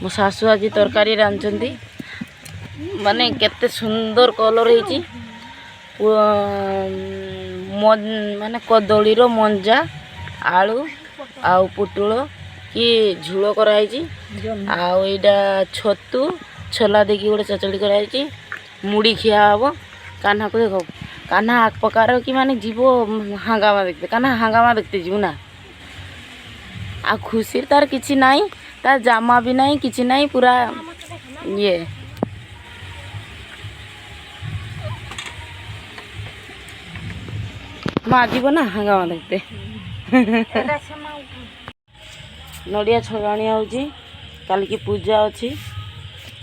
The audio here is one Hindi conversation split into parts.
मो शाशु आज तरकारी रांधुंट माने केते सुंदर कलर होती माने कदली मंजा आलू आउ पुटुल कि झोल कराई आईटा छतु छोला देखी गोटे चचड़ी कराई मुड़ी खिया हम कान्हा को देख कान्हा आक प्रकार कि माने जीव हांगामा देखते कान्हा हांगामा देखते जीव ना आ खुशी तार किछि नाई तार जामा भी नहीं किछि नहीं पूरा ये माँ जीव ना हांगामा देखते नड़िया छड़ाणी आउची काल की पूजा अच्छी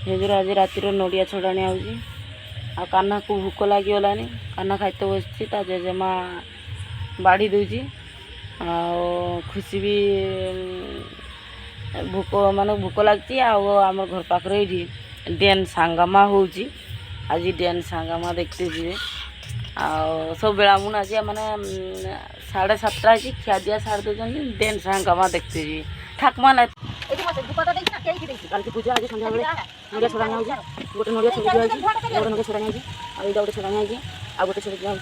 हेजर आज रातिर नड़िया छड़ाणी आउची आ कान्हा को भूक लगिगलानी कान्हा खाइते बसची ता जेजेमा बाड़ी दूची आ खुशी भी भूक मान भूक लगती आम घर पाखे ये डेन सांगामा होची आज डेन सांगामा देखते जी आ सब बेलामुन आज मैंने 7:30 आज खिया दिया सार दौरान डेन सांगामा देखते जी ठाकमा ना कल की पूजा आज संध्या बेले नड़िया छड़ाणी आउची गोटे नड़िया छड़ी दिया गोटे नड़िया छड़ाणी आउची आईटा गोटे छड़ाणी आउची आ गोटे छड़ी दिया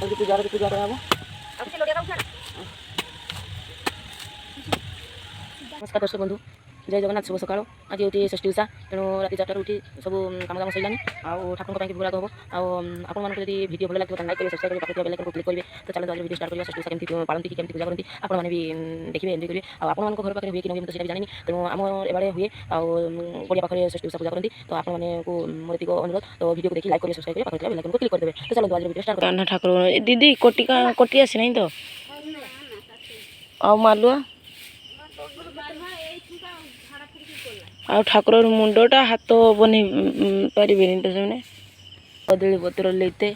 कल की पूजा कराब नमस्कार दर्शक बंधु जय जगन्नाथ शुभ सकाळ आज होती षष्ठी उषा तेणु राति 4 उठी सब काम दाम सैलानी ठाकुर भोग हम आपको वीडियो भल लगे लाइक करेंगे सब्सक्राइब करेंगे बेल आइकन क्लिक करेंगे तो चलो आज वीडियो स्टार्ट करिया षष्ठी उषा केमती पालती केमती पूजा करती आपने भी देखिए एंजॉय करेंगे आपन घर पाखे हुए कि नहीं तो भी जानी तेणु आम एबारे हुए गड़िया पाखे षष्ठी उषा पूजा करती तो आपने मोर एतिक अनुरोध तो वीडियो को देखिए लाइक करेंगे सब्सक्राइब करेंगे बेल आइकन को क्लिक कर देवे तो चलो आज वीडियो स्टार्ट करना ठाकुर दीदी कोटी आसी नहीं तो आ मालुआ आ ठाकुर मुंडटा हाथ बन पारे तो से कदली पत्र लेते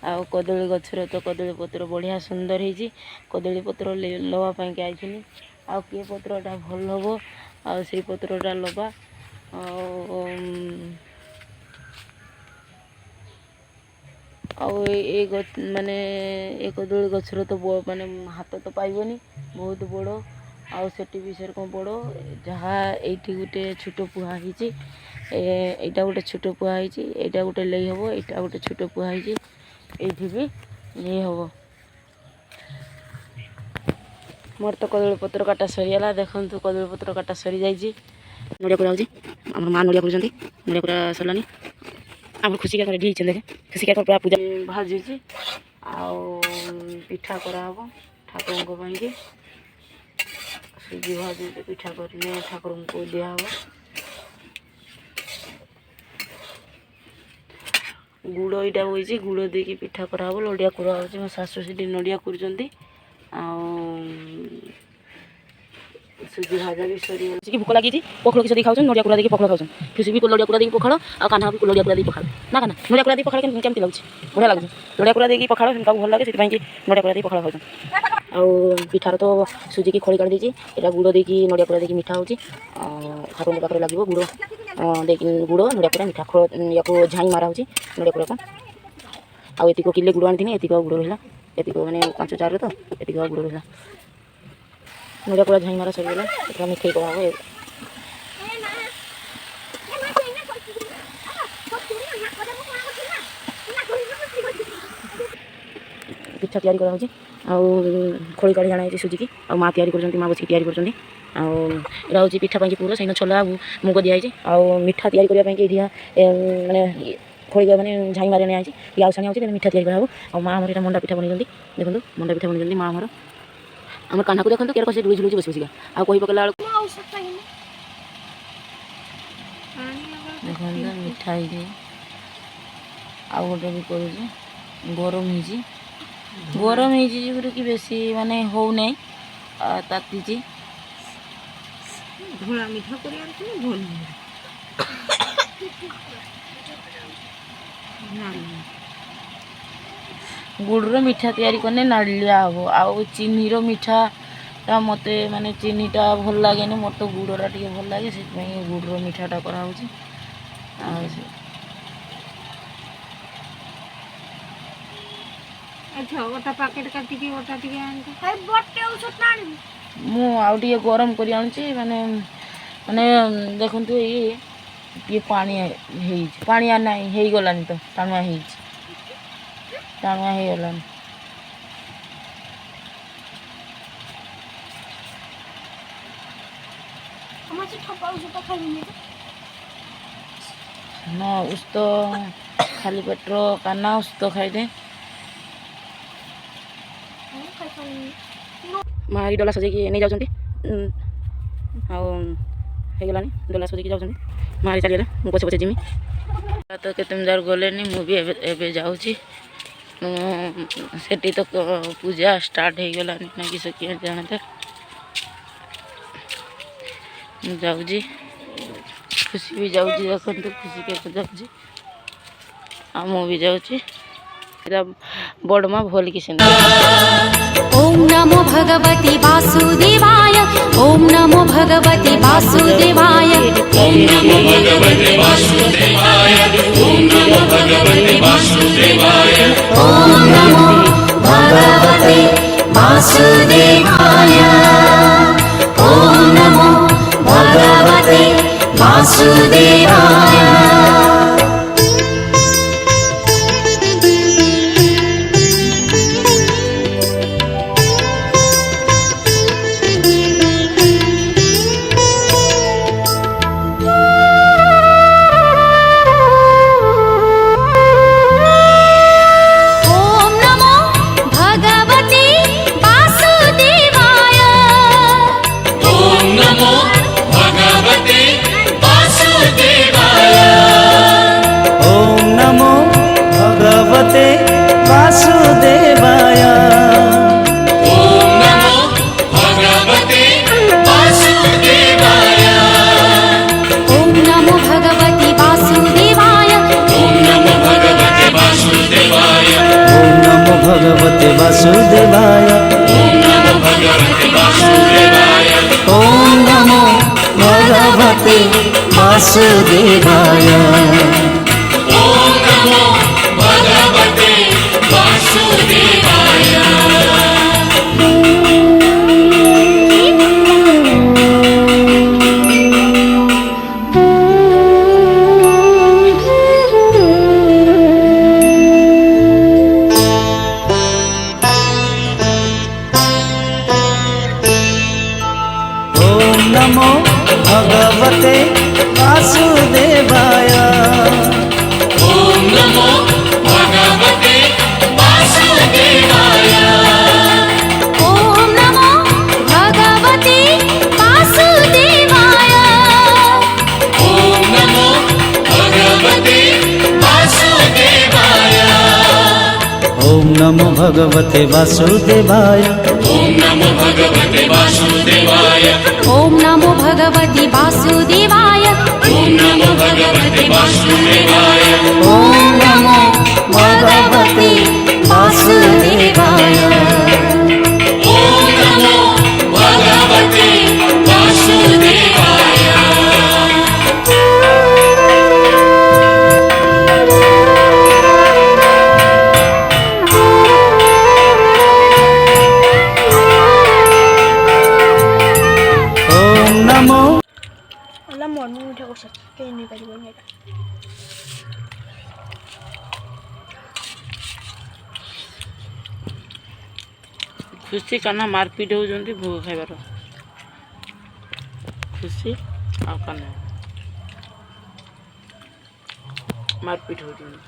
आ कदली गचर तो कदली पत्र बढ़िया सुंदर होती कदली पत्र लवापाई आई आ किए पत्रटा भल हम आई पत्रटा लबा माने ए कदली गचर तो माने हाथ तो पाइबनी बहुत बड़ आउ सेठी भी सेरकम बड़ जहाँ ये गोटे छोट पुहा होटा गोटे छोट पुहा होटा गोटे लई हम यहाँ गोटे छोट पुहा ये भी नहीं हम मोर तो कदली पत्र काटा सरीगला देखु कदली पत्र काटा सरी जाइए नड़िया पूरा होम माँ नड़िया पूरी नड़िया पूरा सरलानी आम खुशी क्या रेडी देखे खुशी क्या पूरा पूजा भाजी पिठा कराब ठाकुर सुजी भाजी पिठा कर ठाकुर को दिहब गुड़ यहाँ होती गुड़ देकी पिठा कराब नड़िया कुरा हो मो शाशु से नड़िया कर सुजी भाजा भी सरी भूक लगी पखड़ किसी खाऊँ नड़िया कुरा देखिए पखड़ खाऊँ खुशी भी नड़िया कुरा देखिए पखाड़ आ कान्हा भी नड़िया कुरा देखिए पखाड़ ना कान्हा नड़िया कुरा देखिए पखाड़ केमती लगे बढ़िया लगे नड़िया कुरा देखिए पखाड़ भल लगे से नड़िया कुरा देखिए पखाड़ खाऊँ आउ पिठार तो सुजी की खड़ी काट देती यहाँ गुड़ देकी नड़िया पूरा देखिए मीठा होती ठाकुर पाखे लगे गुड़ गुड़ नड़िया पूरा मीठा या झाई मारा हो नड़िया पूरा को आती किले गुड़ आनी एतिक गुड़ रहा एतिक मैंने 5 जार तो एतिक गुड़ रहा नड़िया पूरा झाई मारा सरीगला मिठाई करा हम पिठा तैयारी करा खोली काढ़ी आना सुजी की आ माँ तैयारी कर माँ बस तैयारी कर पिठा पाई पूरा सही छोला मुग दिखाई मिठा तैयारी करने माने खोली मैंने झाई मारे आई ये आसानी आती मिठा तैयारी कराब आ माँ हमारे मंडा पिठा बन देखो मंडा पिठा बन माँ हमार आम कान्हा को देखो क्या से झुलुझुलुची बस बसिका आ कही पकड़ा देख मिठा आउ गोटे भी कर गरम गरम कि बेसी माने हो नहीं ताती घोड़ा मीठा कर गुड़ मीठा तैयारी करने नालिया हम आउ चीनी मीठा मत माने चीनीटा भल लगे मत तो गुड़ा टे भल लगे से गुड़ मीठाटा करा अच्छा ओटा पैकेट काटिकी ओटा टिके मु आउ टे गरम कर माने ମାନେ ଦେଖନ୍ତୁ ଇଏ ପାଣି ହେଇଛି, ପାଣି ଆଉ ନାହିଁ, ହେଇଗଲାନି ତ, ଟାଣୁଆ ହେଇଛି, ଟାଣୁଆ ହେଇଗଲାନି। ନା ଉସ୍ତ ଖାଲି ପେଟର କାନା ଉସ୍ତ ଖାଇଦେ। ମାରି ଡଲା ସଜେଇକି ନେଇ ଯାଉଛନ୍ତି, ଆଉ ହେଇଗଲାନି, ଡଲା ସଜେଇକି ଯାଉଛନ୍ତି, ମାରି ଚାଲିଗଲେ, ମୁଁ ପଛେ ପଛେ ଯିମି। ତ କେତେ ମିଜାର ଗଲେନି, ମୁଁ ବି ଏବେ ଯାଉଛି। ସେଠି ତ ପୂଜା ଷ୍ଟାର୍ଟ ହେଇଗଲାନି ନା କିସ କିଏ ଜାଣେ। ମୁଁ ଯାଉଛି, ଖୁସି ବି ଯାଉଛି, ଦେଖନ୍ତୁ ଖୁସି କେତେ ଯାଉଛି, ଆଉ ମୁଁ ବି ଯାଉଛି। ବଡ଼ମା ଭଲିକି ସେମିତି। ओम नमो भगवती वासुदेवाय, ओम नमो भगवती वासुदेवाय, ओम नमो भगवते वासुदेवाय, ओम नमो भगवते वासुदेवाय, ओम नमो भगवते वासुदेवाय, ओम नमो भगवते वासुदेवाय। वासुदेवाय, ओम नमो भगवते वासुदेवाय, ओम नमो भगवते वासुदेवाय, ओम नमो भगवते वासुदेवाय, ओम नमो भगवते वासुदेवाय, ओम नमो भगवते वासुदेवाय, ओम नमो भगवते वासुदेवाय। ओम नमो भगवते वासुदेवाय। ओम नमो भगवते वासुदेवाय, ओम नमो भगवते वासुदेवाय, ओम नमो भगवते वासुदेवाय, ओम नमो भगवते वासुदेवाय, ओम नमो भगवते वासुदेवाय, ओम नमो भगवते वासुदेवाय, ओम नमो भगवते वासुदेवाय, ओम नमो भगवते वासुदेवाय, ओम नमो भगवते वासुदेवाय। ओम नमो भगवते वासुदेवाय। ओम नमो মন উঠে বসে কে নিয়ে পারিবেন এটা ଖୁସି କାହ୍ନା ମାରପିଟ ହେଉଛନ୍ତି ଭୋଗ ଖାଇବାର। ଖୁସି ଆଉ କାହ୍ନା ମାରପିଟ ହେଉଛନ୍ତି।